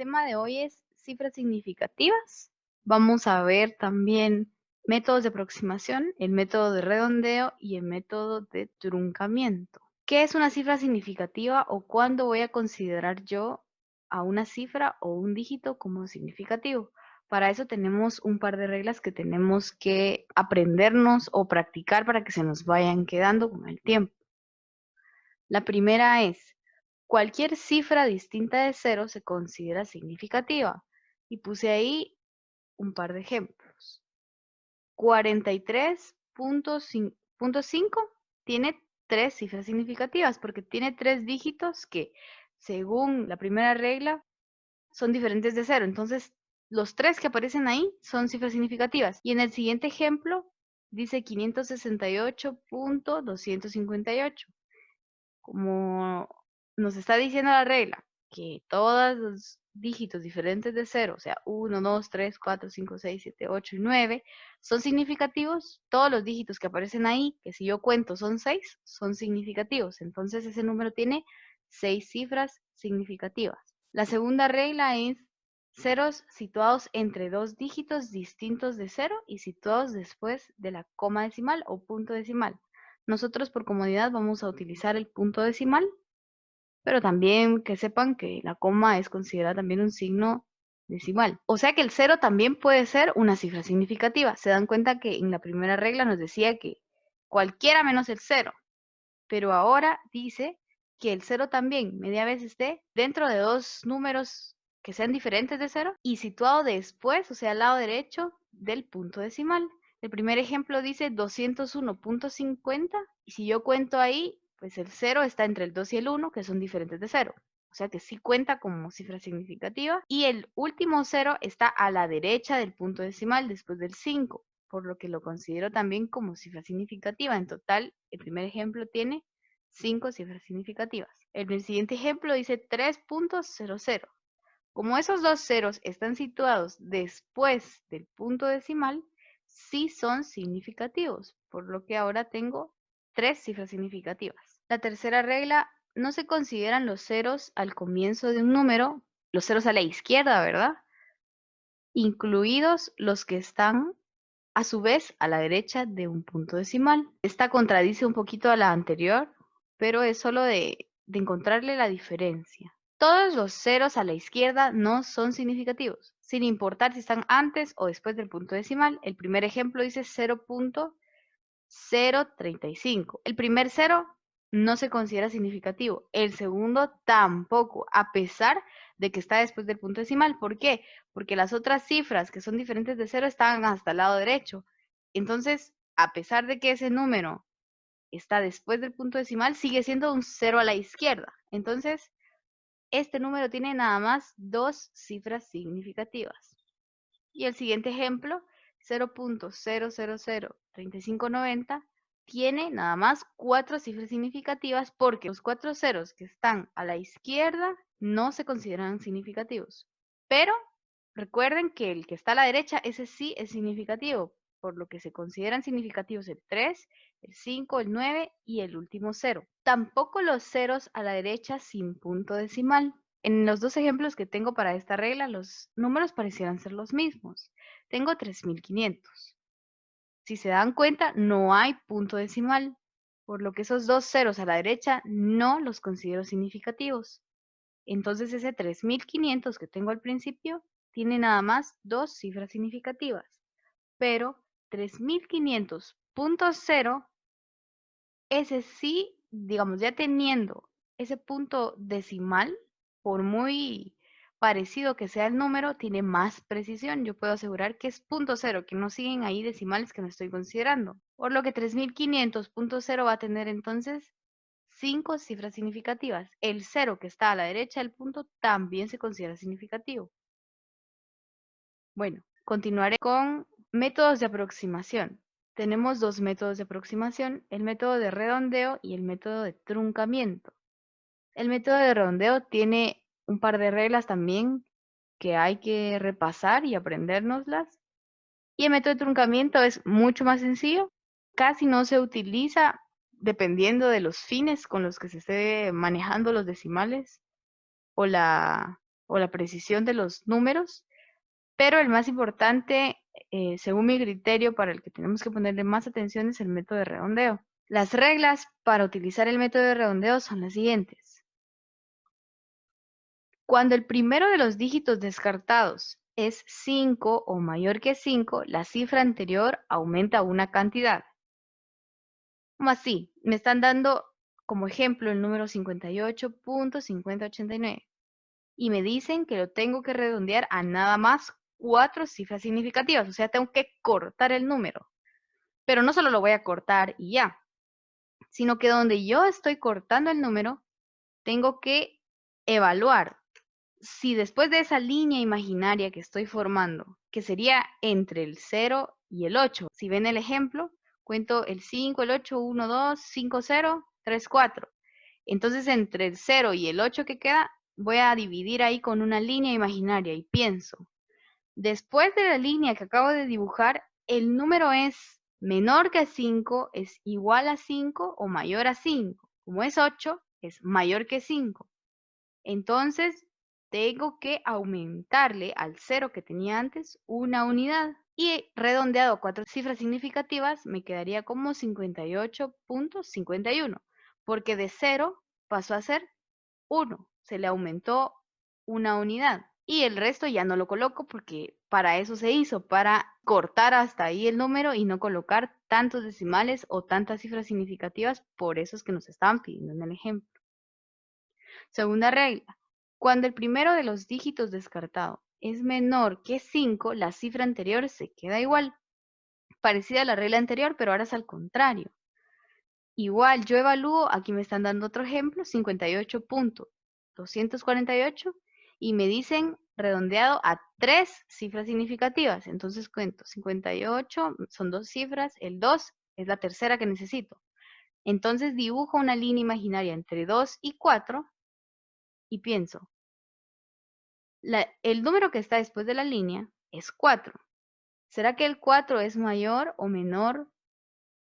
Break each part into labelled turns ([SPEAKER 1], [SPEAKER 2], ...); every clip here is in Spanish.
[SPEAKER 1] tema de hoy es cifras significativas. Vamos a ver también métodos de aproximación, el método de redondeo y el método de truncamiento. ¿Qué es una cifra significativa o cuándo voy a considerar yo a una cifra o un dígito como significativo? Para eso tenemos un par de reglas que tenemos que aprendernos o practicar para que se nos vayan quedando con el tiempo. La primera es: cualquier cifra distinta de cero se considera significativa. Y puse ahí un par de ejemplos. 43.5 tiene tres cifras significativas porque tiene tres dígitos que, según la primera regla, son diferentes de cero. Entonces, los tres que aparecen ahí son cifras significativas. Y en el siguiente ejemplo dice 568.258. Como nos está diciendo la regla que todos los dígitos diferentes de cero, o sea, 1, 2, 3, 4, 5, 6, 7, 8 y 9, son significativos, todos los dígitos que aparecen ahí, que si yo cuento son 6, son significativos. Entonces ese número tiene 6 cifras significativas. La segunda regla es ceros situados entre dos dígitos distintos de cero y situados después de la coma decimal o punto decimal. Nosotros por comodidad vamos a utilizar el punto decimal, pero también que sepan que la coma es considerada también un signo decimal. O sea que el cero también puede ser una cifra significativa. Se dan cuenta que en la primera regla nos decía que cualquiera menos el cero, pero ahora dice que el cero también media vez esté dentro de dos números que sean diferentes de cero y situado después, o sea, al lado derecho del punto decimal. El primer ejemplo dice 201.50 y si yo cuento ahí, pues el 0 está entre el 2 y el 1, que son diferentes de 0. O sea que sí cuenta como cifra significativa. Y el último 0 está a la derecha del punto decimal después del 5, por lo que lo considero también como cifra significativa. En total, el primer ejemplo tiene 5 cifras significativas. El siguiente ejemplo dice 3.00. Como esos dos ceros están situados después del punto decimal, sí son significativos, por lo que ahora tengo 3 cifras significativas. La tercera regla: no se consideran los ceros al comienzo de un número, los ceros a la izquierda, ¿verdad? Incluidos los que están a su vez a la derecha de un punto decimal. Esta contradice un poquito a la anterior, pero es solo de encontrarle la diferencia. Todos los ceros a la izquierda no son significativos, sin importar si están antes o después del punto decimal. El primer ejemplo dice 0.035. El primer cero no se considera significativo. El segundo tampoco, a pesar de que está después del punto decimal. ¿Por qué? Porque las otras cifras que son diferentes de cero están hasta el lado derecho. Entonces, a pesar de que ese número está después del punto decimal, sigue siendo un cero a la izquierda. Entonces, este número tiene nada más dos cifras significativas. Y el siguiente ejemplo, 0.0003590, tiene nada más 4 cifras significativas porque los 4 ceros que están a la izquierda no se consideran significativos. Pero recuerden que el que está a la derecha, ese sí es significativo, por lo que se consideran significativos el 3, el 5, el 9 y el último cero. Tampoco los ceros a la derecha sin punto decimal. En los dos ejemplos que tengo para esta regla, los números parecieran ser los mismos. Tengo 3500. Si se dan cuenta, no hay punto decimal, por lo que esos dos ceros a la derecha no los considero significativos. Entonces ese 3500 que tengo al principio tiene nada más dos cifras significativas, pero 3500.0, ese sí, digamos, ya teniendo ese punto decimal, por muy parecido que sea el número, tiene más precisión. Yo puedo asegurar que es punto cero, que no siguen ahí decimales que no estoy considerando. Por lo que 3500.0 va a tener entonces 5 cifras significativas. El 0 que está a la derecha del punto también se considera significativo. Bueno, continuaré con métodos de aproximación. Tenemos dos métodos de aproximación, el método de redondeo y el método de truncamiento. El método de redondeo tiene un par de reglas también que hay que repasar y aprendérnoslas. Y el método de truncamiento es mucho más sencillo, casi no se utiliza dependiendo de los fines con los que se esté manejando los decimales o o la precisión de los números, pero el más importante, según mi criterio, para el que tenemos que ponerle más atención es el método de redondeo. Las reglas para utilizar el método de redondeo son las siguientes. Cuando el primero de los dígitos descartados es 5 o mayor que 5, la cifra anterior aumenta una cantidad. ¿Cómo así? Me están dando como ejemplo el número 58.5089 y me dicen que lo tengo que redondear a nada más 4 cifras significativas, o sea, tengo que cortar el número. Pero no solo lo voy a cortar y ya, sino que donde yo estoy cortando el número, tengo que evaluar si después de esa línea imaginaria que estoy formando, que sería entre el 0 y el 8, si ven el ejemplo, cuento el 5, el 8, 1, 2, 5, 0, 3, 4. Entonces, entre el 0 y el 8 que queda, voy a dividir ahí con una línea imaginaria y pienso, después de la línea que acabo de dibujar, el número es menor que 5, es igual a 5 o mayor a 5. Como es 8, es mayor que 5. Entonces, tengo que aumentarle al 0 que tenía antes una unidad. Y redondeado a 4 cifras significativas, me quedaría como 58.51, porque de 0 pasó a ser 1. Se le aumentó una unidad. Y el resto ya no lo coloco porque para eso se hizo, para cortar hasta ahí el número y no colocar tantos decimales o tantas cifras significativas, por eso es que nos estaban pidiendo en el ejemplo. Segunda regla, cuando el primero de los dígitos descartado es menor que 5, la cifra anterior se queda igual. Parecida a la regla anterior, pero ahora es al contrario. Igual yo evalúo, aquí me están dando otro ejemplo, 58.248 y me dicen redondeado a 3 cifras significativas. Entonces cuento 58, son 2 cifras, el 2 es la tercera que necesito. Entonces dibujo una línea imaginaria entre 2 y 4 y pienso, el número que está después de la línea es 4. ¿Será que el 4 es mayor o menor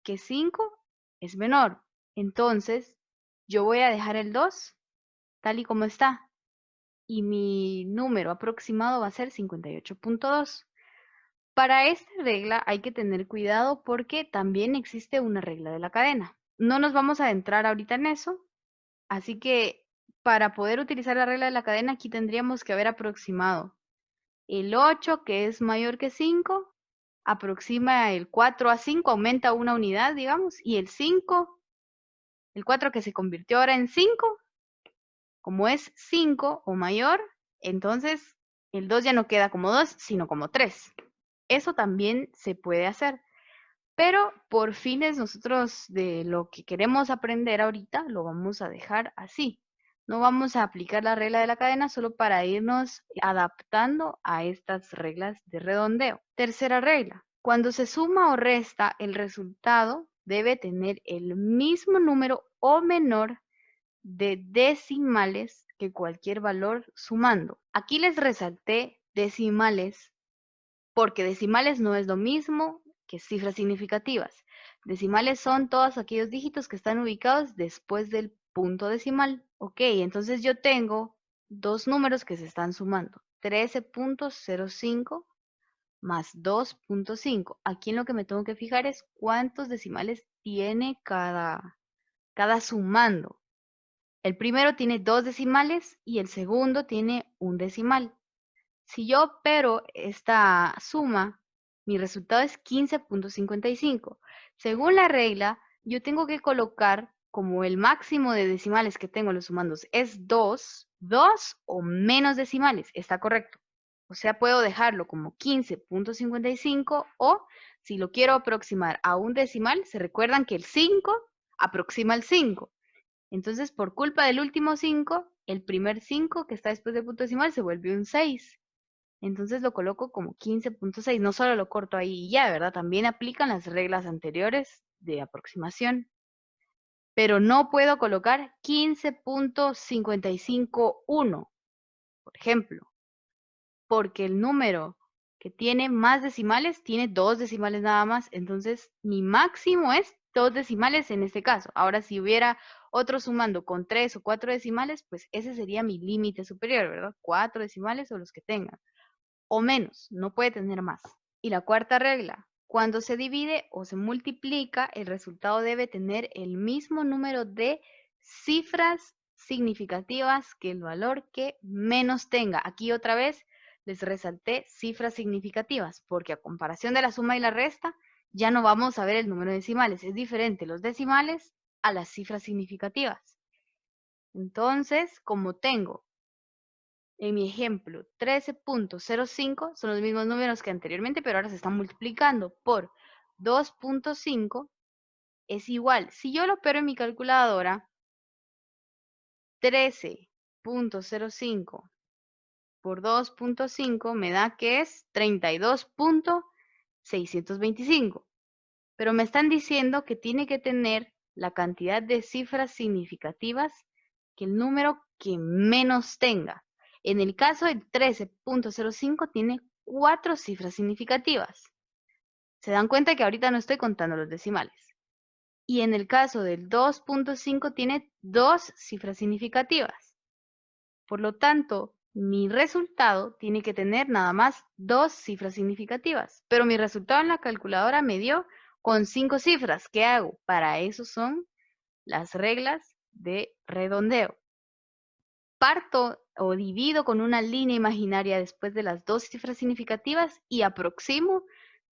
[SPEAKER 1] que 5? Es menor. Entonces, yo voy a dejar el 2 tal y como está. Y mi número aproximado va a ser 58.2. Para esta regla hay que tener cuidado porque también existe una regla de la cadena. No nos vamos a adentrar ahorita en eso, así que para poder utilizar la regla de la cadena aquí tendríamos que haber aproximado el 8, que es mayor que 5, aproxima el 4 a 5, aumenta una unidad, digamos, y el 5, el 4 que se convirtió ahora en 5, como es 5 o mayor, entonces el 2 ya no queda como 2, sino como 3. Eso también se puede hacer, pero por fines nosotros de lo que queremos aprender ahorita, lo vamos a dejar así. No vamos a aplicar la regla de la cadena solo para irnos adaptando a estas reglas de redondeo. Tercera regla, cuando se suma o resta, el resultado debe tener el mismo número o menor de decimales que cualquier valor sumando. Aquí les resalté decimales porque decimales no es lo mismo que cifras significativas. Decimales son todos aquellos dígitos que están ubicados después del punto decimal. Ok, entonces yo tengo dos números que se están sumando. 13.05 más 2.5. Aquí en lo que me tengo que fijar es cuántos decimales tiene cada sumando. El primero tiene 2 decimales y el segundo tiene un decimal. Si yo opero esta suma, mi resultado es 15.55. Según la regla, yo tengo que colocar como el máximo de decimales que tengo en los sumandos es 2 o menos decimales. Está correcto. O sea, puedo dejarlo como 15.55 o si lo quiero aproximar a un decimal, se recuerdan que el 5 aproxima al 5. Entonces, por culpa del último 5, el primer 5 que está después del punto decimal se vuelve un 6. Entonces lo coloco como 15.6. No solo lo corto ahí y ya, ¿verdad? También aplican las reglas anteriores de aproximación. Pero no puedo colocar 15.551, por ejemplo, porque el número que tiene más decimales tiene 2 decimales nada más. Entonces mi máximo es 2 decimales en este caso. Ahora, si hubiera otro sumando con 3 o 4 decimales, pues ese sería mi límite superior, ¿verdad? 4 decimales o los que tengan, o menos, no puede tener más. Y la cuarta regla, cuando se divide o se multiplica, el resultado debe tener el mismo número de cifras significativas que el valor que menos tenga. Aquí otra vez les resalté cifras significativas, porque a comparación de la suma y la resta, ya no vamos a ver el número de decimales. Es diferente los decimales a las cifras significativas. Entonces, como tengo en mi ejemplo 13.05, son los mismos números que anteriormente, pero ahora se están multiplicando por 2.5, es igual. Si yo lo opero en mi calculadora, 13.05 por 2.5 me da que es 32.625. Pero me están diciendo que tiene que tener la cantidad de cifras significativas que el número que menos tenga. En el caso del 13.05 tiene 4 cifras significativas. Se dan cuenta que ahorita no estoy contando los decimales. Y en el caso del 2.5 tiene 2 cifras significativas. Por lo tanto, mi resultado tiene que tener nada más 2 cifras significativas. Pero mi resultado en la calculadora me dio con 5 cifras. ¿Qué hago? Para eso son las reglas de redondeo. Parto o divido con una línea imaginaria después de las 2 cifras significativas y aproximo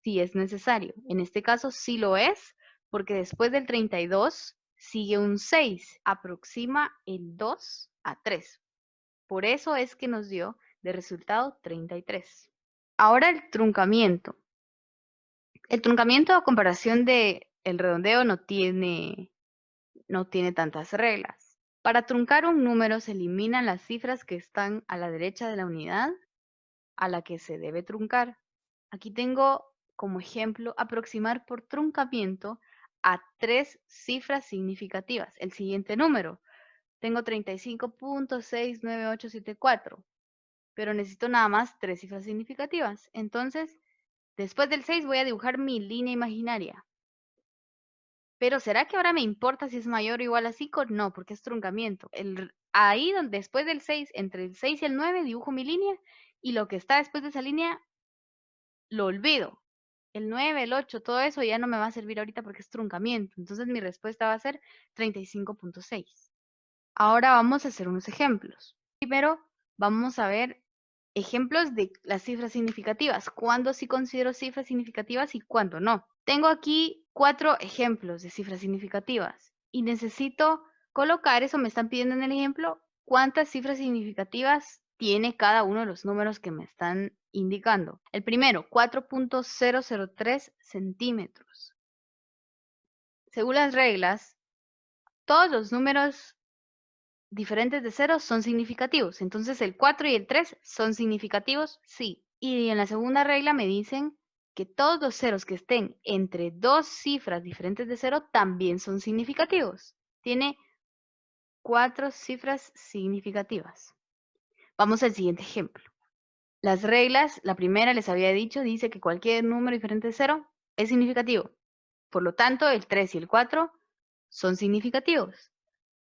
[SPEAKER 1] si es necesario. En este caso sí lo es, porque después del 32 sigue un 6. Aproxima el 2 a 3. Por eso es que nos dio de resultado 33. Ahora el truncamiento. El truncamiento a comparación de el redondeo no tiene tantas reglas. Para truncar un número se eliminan las cifras que están a la derecha de la unidad a la que se debe truncar. Aquí tengo como ejemplo aproximar por truncamiento a 3 cifras significativas. El siguiente número. Tengo 35.69874, pero necesito nada más 3 cifras significativas. Entonces, después del 6 voy a dibujar mi línea imaginaria. Pero ¿será que ahora me importa si es mayor o igual a 5? No, porque es truncamiento. Ahí donde después del 6, entre el 6 y el 9, dibujo mi línea y lo que está después de esa línea lo olvido. El 9, el 8, todo eso ya no me va a servir ahorita porque es truncamiento. Entonces mi respuesta va a ser 35.6. Ahora vamos a hacer unos ejemplos. Primero vamos a ver ejemplos de las cifras significativas. ¿Cuándo sí considero cifras significativas y cuándo no? Tengo aquí 4 ejemplos de cifras significativas y necesito colocar, eso me están pidiendo en el ejemplo, cuántas cifras significativas tiene cada uno de los números que me están indicando. El primero, 4.003 centímetros. Según las reglas, todos los números diferentes de 0 son significativos. Entonces el 4 y el 3 son significativos, sí. Y en la segunda regla me dicen que todos los ceros que estén entre dos cifras diferentes de 0 también son significativos. Tiene 4 cifras significativas. Vamos al siguiente ejemplo. Las reglas, la primera les había dicho, dice que cualquier número diferente de 0 es significativo. Por lo tanto, el 3 y el 4 son significativos.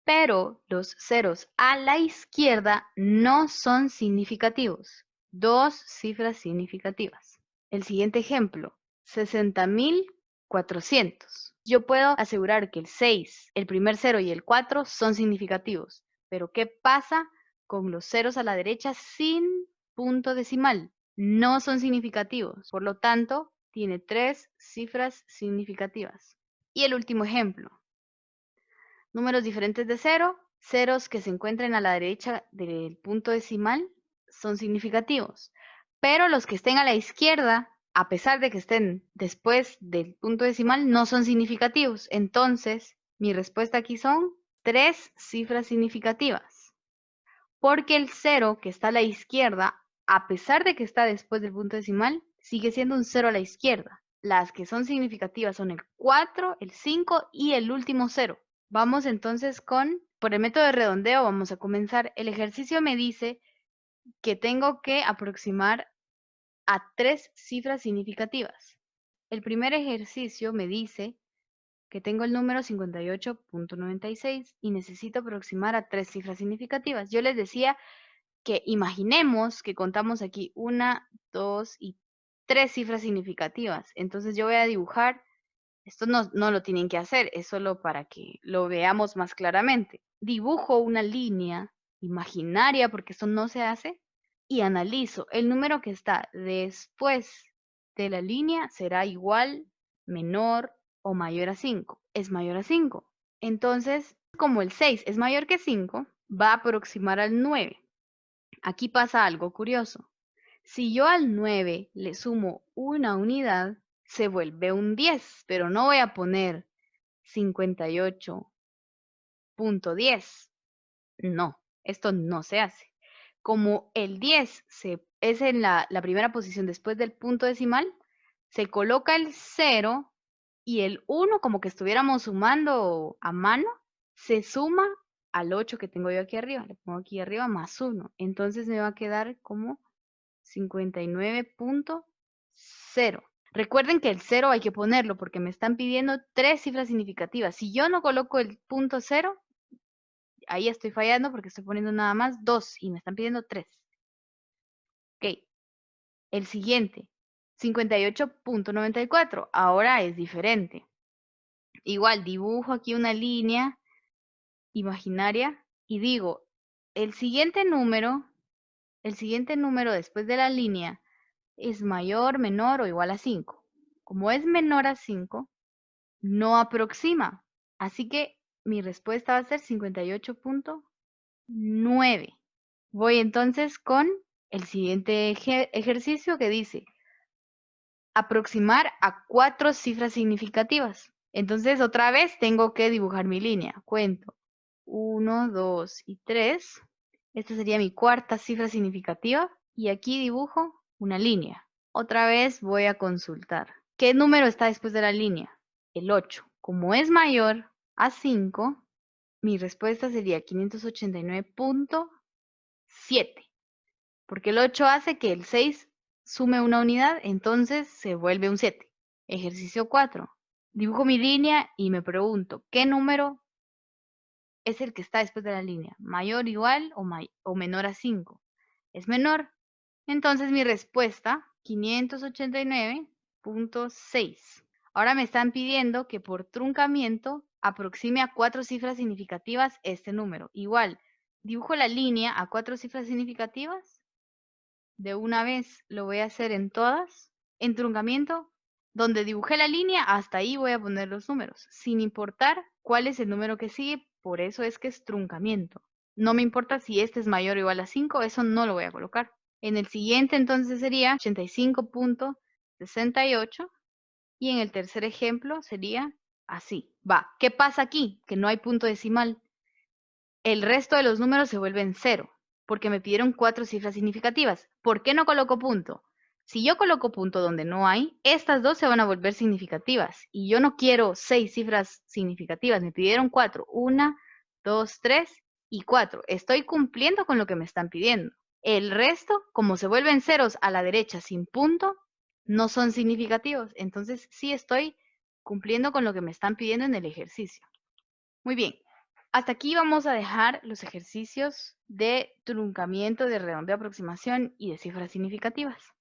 [SPEAKER 1] Pero los ceros a la izquierda no son significativos. 2 cifras significativas. El siguiente ejemplo, 60.400. Yo puedo asegurar que el 6, el primer cero y el 4 son significativos. Pero ¿qué pasa con los ceros a la derecha sin punto decimal? No son significativos. Por lo tanto, tiene 3 cifras significativas. Y el último ejemplo, números diferentes de 0, ceros que se encuentren a la derecha del punto decimal son significativos, pero los que estén a la izquierda, a pesar de que estén después del punto decimal, no son significativos. Entonces, mi respuesta aquí son 3 cifras significativas, porque el 0 que está a la izquierda, a pesar de que está después del punto decimal, sigue siendo un 0 a la izquierda. Las que son significativas son el 4, el 5 y el último 0. Vamos entonces por el método de redondeo, vamos a comenzar. El ejercicio me dice que tengo que aproximar a 3 cifras significativas. El primer ejercicio me dice que tengo el número 58.96 y necesito aproximar a 3 cifras significativas. Yo les decía que imaginemos que contamos aquí 1, 2 y 3 cifras significativas. Entonces yo voy a dibujar, esto no lo tienen que hacer, es solo para que lo veamos más claramente. Dibujo una línea imaginaria, porque esto no se hace, y analizo. El número que está después de la línea será igual, menor o mayor a 5. Es mayor a 5. Entonces, como el 6 es mayor que 5, va a aproximar al 9. Aquí pasa algo curioso. Si yo al 9 le sumo una unidad, se vuelve un 10, pero no voy a poner 58.10. No, esto no se hace. Como el 10 es en la primera posición después del punto decimal, se coloca el 0 y el 1, como que estuviéramos sumando a mano, se suma al 8 que tengo yo aquí arriba. Le pongo aquí arriba más 1. Entonces me va a quedar como 59.0. Recuerden que el 0 hay que ponerlo porque me están pidiendo 3 cifras significativas. Si yo no coloco el punto 0, ahí estoy fallando porque estoy poniendo nada más 2 y me están pidiendo 3. Ok, el siguiente, 58.94. Ahora es diferente. Igual dibujo aquí una línea imaginaria y digo, el siguiente número después de la línea es mayor, menor o igual a 5. Como es menor a 5, no aproxima. Así que mi respuesta va a ser 58.9. Voy entonces con el siguiente ejercicio que dice aproximar a 4 cifras significativas. Entonces otra vez tengo que dibujar mi línea. Cuento 1, 2 y 3. Esta sería mi cuarta cifra significativa y aquí dibujo una línea. Otra vez voy a consultar. ¿Qué número está después de la línea? El 8. Como es mayor a 5, mi respuesta sería 589.7. Porque el 8 hace que el 6 sume una unidad, entonces se vuelve un 7. Ejercicio 4. Dibujo mi línea y me pregunto, ¿qué número es el que está después de la línea? ¿Mayor, igual o menor a 5? Es menor. Entonces mi respuesta, 589.6. Ahora me están pidiendo que por truncamiento aproxime a 4 cifras significativas este número. Igual, dibujo la línea a 4 cifras significativas. De una vez lo voy a hacer en todas. En truncamiento, donde dibujé la línea, hasta ahí voy a poner los números, sin importar cuál es el número que sigue. Por eso es que es truncamiento. No me importa si este es mayor o igual a 5, eso no lo voy a colocar. En el siguiente entonces sería 85.68 y en el tercer ejemplo sería así. Va, ¿qué pasa aquí? Que no hay punto decimal. El resto de los números se vuelven 0 porque me pidieron 4 cifras significativas. ¿Por qué no coloco punto? Si yo coloco punto donde no hay, estas dos se van a volver significativas y yo no quiero 6 cifras significativas, me pidieron 4. 1, 2, 3 y 4. Estoy cumpliendo con lo que me están pidiendo. El resto, como se vuelven ceros a la derecha sin punto, no son significativos. Entonces sí estoy cumpliendo con lo que me están pidiendo en el ejercicio. Muy bien. Hasta aquí vamos a dejar los ejercicios de truncamiento, de redondeo, aproximación y de cifras significativas.